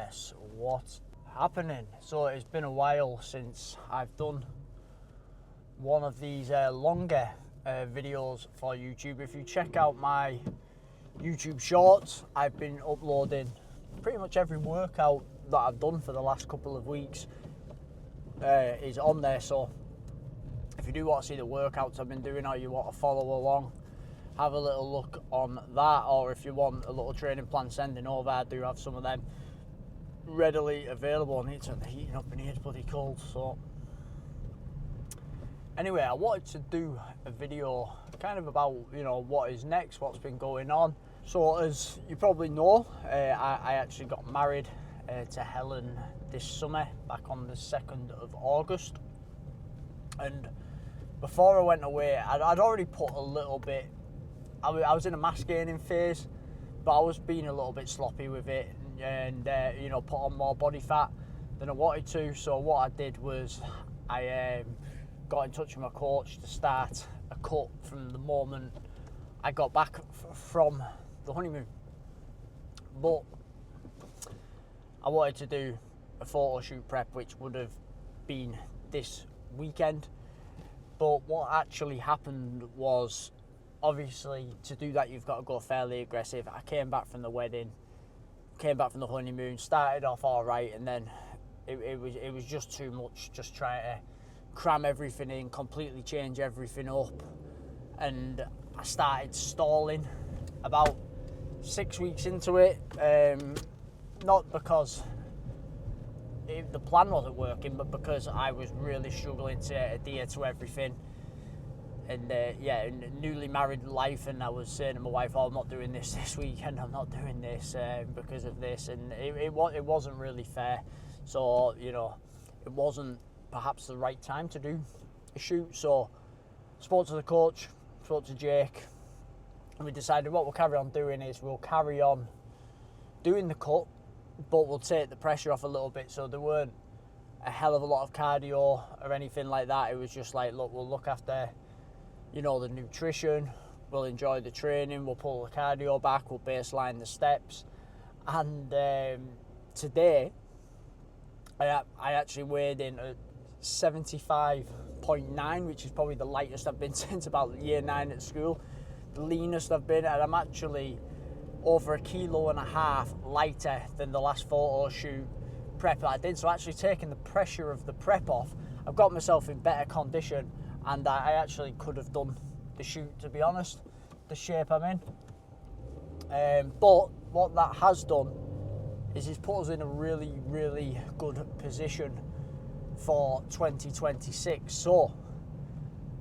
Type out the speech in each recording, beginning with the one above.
Yes, what's happening? So it's been a while since I've done one of these longer videos for YouTube. If you check out my YouTube shorts, I've been uploading pretty much every workout that I've done for the last couple of weeks is on there. So if you do want to see the workouts I've been doing, or you want to follow along, have a little look on that. Or if you want a little training plan sending over, I do have some of them readily available. I need to turn the heating up in here, it's bloody cold. So anyway, I wanted to do a video kind of about, you know, what is next, what's been going on. So as you probably know, I actually got married to Helen this summer, back on the 2nd of August. And before I went away, I'd already put a little bit, I was in a mass gaining phase, but I was being a little bit sloppy with it, and you know, put on more body fat than I wanted to. So what I did was I got in touch with my coach to start a cut from the moment I got back from the honeymoon. But I wanted to do a photo shoot prep, which would have been this weekend. But what actually happened was, obviously, to do that you've got to go fairly aggressive. I came back from the wedding, came back from the honeymoon, started off all right, and then it was just too much, just trying to cram everything in, completely change everything up. And I started stalling about 6 weeks into it, not because the plan wasn't working, but because I was really struggling to adhere to everything. And newly married life, and I was saying to my wife, "Oh, I'm not doing this weekend. I'm not doing this because of this," and it wasn't really fair. So, you know, it wasn't perhaps the right time to do a shoot. So I spoke to the coach, spoke to Jake, and we decided what we'll carry on doing is we'll carry on doing the cut, but we'll take the pressure off a little bit. So there weren't a hell of a lot of cardio or anything like that. It was just like, look, we'll look after, you know, the nutrition, we'll enjoy the training, we'll pull the cardio back, we'll baseline the steps. And today, I actually weighed in at 75.9, which is probably the lightest I've been since about year 9 at school. The leanest I've been, and I'm actually over 1.5 kilos lighter than the last photo shoot prep that I did. So actually taking the pressure of the prep off, I've got myself in better condition, and I actually could have done the shoot, to be honest, the shape I'm in. But what that has done is it's put us in a really, really good position for 2026. So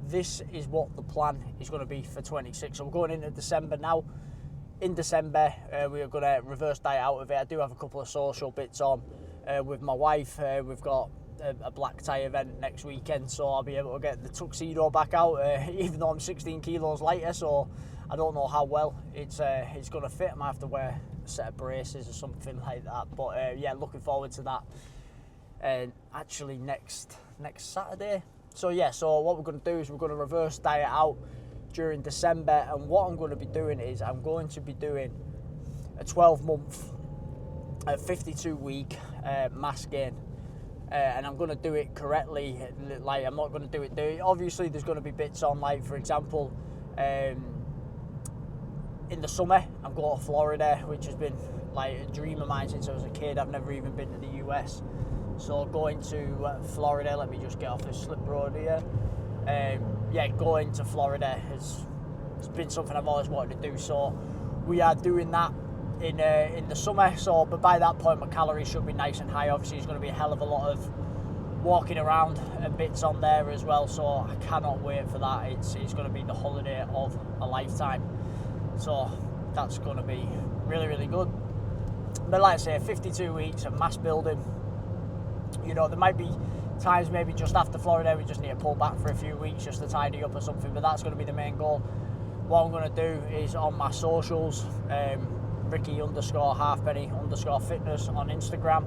this is what the plan is going to be for 26. So we're going into December now. In December, we are going to reverse diet out of it. I do have a couple of social bits on with my wife. We've got a black tie event next weekend, so I'll be able to get the tuxedo back out, even though I'm 16 kilos lighter. So I don't know how well it's going to fit. I might have to wear a set of braces or something like that. But yeah, looking forward to that. And actually next Saturday. So yeah, so what we're going to do is we're going to reverse diet out during December, and what I'm going to be doing is I'm going to be doing a 12-month, 52-week mass gain. And I'm going to do it correctly. Like, I'm not going to do it dirty. Obviously, there's going to be bits on, like, for example, in the summer, I'm going to Florida, which has been like a dream of mine since I was a kid. I've never even been to the US. So going to Florida, let me just get off this slip road here. Yeah, going to Florida has been something I've always wanted to do. So we are doing that in the summer. So, but by that point, my calories should be nice and high. Obviously, there's going to be a hell of a lot of walking around and bits on there as well. So I cannot wait for that. It's going to be the holiday of a lifetime. So that's going to be really, really good. But like I say, 52 weeks of mass building. You know, there might be times maybe just after Florida we just need to pull back for a few weeks just to tidy up or something, but that's going to be the main goal. What I'm going to do is on my socials, Ricky_halfpenny_fitness on Instagram.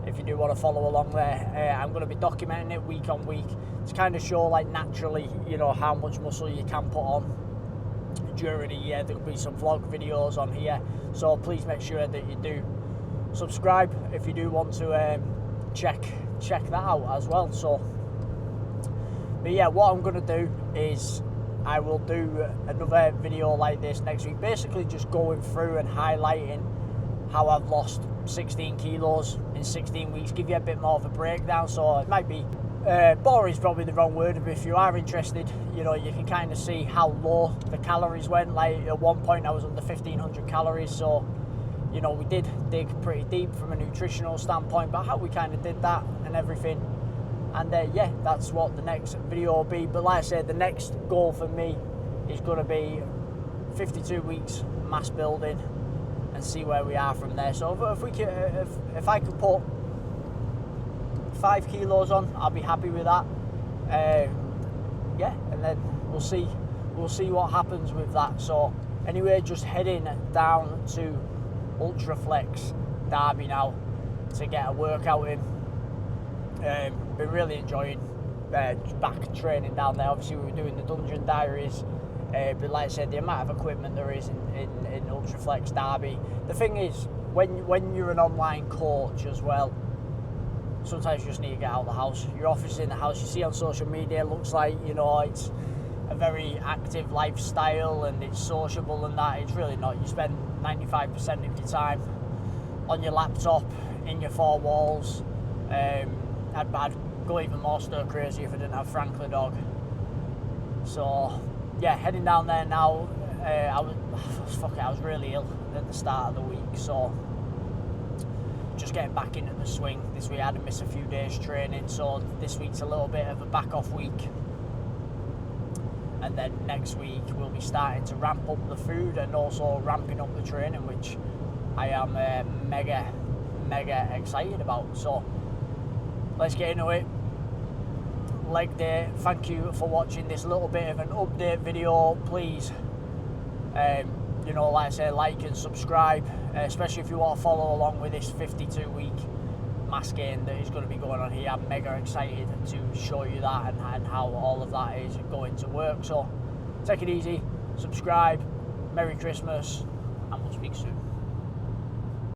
If you do want to follow along there, I'm going to be documenting it week on week to kind of show, like, naturally, you know, how much muscle you can put on during a year. There'll be some vlog videos on here, so please make sure that you do subscribe if you do want to check that out as well. So, but yeah, what I'm going to do is I will do another video like this next week, basically just going through and highlighting how I've lost 16 kilos in 16 weeks, give you a bit more of a breakdown. So it might be boring is probably the wrong word, but if you are interested, you know, you can kind of see how low the calories went. Like at one point I was under 1500 calories, so you know, we did dig pretty deep from a nutritional standpoint, but how we kind of did that and everything. And yeah, that's what the next video will be. But like I said, the next goal for me is going to be 52 weeks mass building and see where we are from there. So if I could put 5 kilos on, I'll be happy with that. Yeah, and then we'll see what happens with that. So anyway, just heading down to Ultraflex Derby now to get a workout in. Been really enjoying back training down there. Obviously we were doing the Dungeon Diaries, but like I said, the amount of equipment there is in Ultraflex Derby. The thing is, when you're an online coach as well, sometimes you just need to get out of the house. Your office is in the house. You see on social media, it looks like, you know, it's a very active lifestyle and it's sociable and that. It's really not. You spend 95% of your time on your laptop, in your four walls. I'd go even more stir crazy if I didn't have Frank the dog. So yeah, heading down there now. I was really ill at the start of the week, so just getting back into the swing. This week I had to miss a few days training, so this week's a little bit of a back off week. And then next week we'll be starting to ramp up the food and also ramping up the training, which I am mega excited about. So let's get into it. Leg day. Thank you for watching this little bit of an update video. Please, you know, like I say, like and subscribe, especially if you want to follow along with this 52-week mass gain that is going to be going on here. I'm mega excited to show you that and how all of that is going to work. So take it easy, subscribe, Merry Christmas, and we'll speak soon.